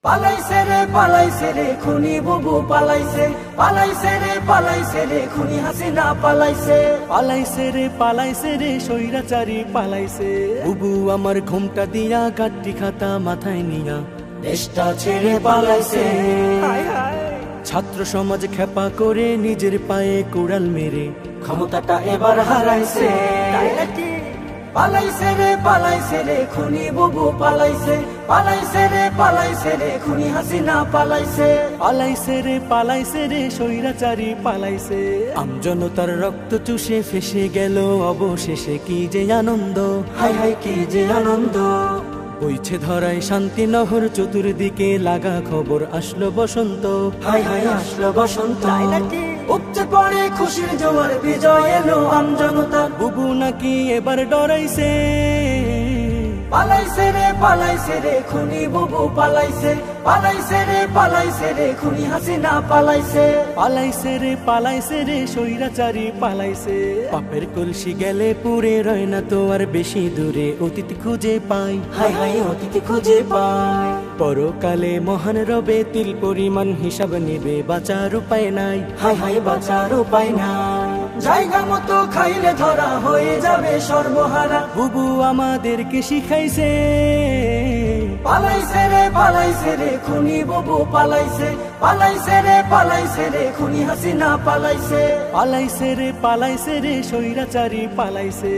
পালাইছে রে খুনি বুবু পালাইছে, পালাইছে রে খুনি হাসিনা পালাইছে, পালাইছে রে স্বৈরাচারী পালাইছে। বুবু আমার ঘোমটা দিয়া গাড্ডি খাতা মাথায় নিয়া দেশটা ছেড়ে পালাইছে। ছাত্র সমাজ খেপা করে নিজের পায়ে কুড়াল মেরে ক্ষমতাটা এবার হারাইছে। পালাইছে রে খুনি বুবু পালাইছে, পালাইছে রে খুনি হাসিনা পালাইছে, পালাইছে রে স্বৈরাচারী পালাইছে। আমজনতার রক্ত চুষে ফেসে গেল অবশেষে কি যে আনন্দ, হাই হাই কি যে আনন্দ। বইছে ধরায় শান্তি নহর চতুর্দিকে লাগা খবর আসলো বসন্ত, হাই হাই আসলো বসন্ত। উপচে পড়ে খুশির জোয়ার বিজয় এলো আমজনতা। বুবু নাকি এবার ডরাইছে। পালাইছে রে খুনি বুবু পালাইছে, পালাইছে রে খুনি হাসিনা পালাইছে, পালাইছে রে স্বৈরাচারী পালাইছে। পাপের কলসি গেলে পুরে রয় না তো আর বেশি দূরে অতীত খুঁজে পাই, হাই হাই অতীত খুঁজে পাই। পরকালে মহান রবে তিল পরিমাণ হিসাব নেবে, বাঁচার উপায় নাই, হাই হাই বাঁচার উপায় নাই। জায়গা মতো খাইলে ধরা হয়ে যাবে সর্বহারা। বুবু আমাদেরকে শিখাইছে। পালাইছে রে খুনি বুবু পালাইছে, পালাইছে রে খুনি হাসিনা পালাইছে, পালাইছে রে স্বৈরাচারী পালাইছে।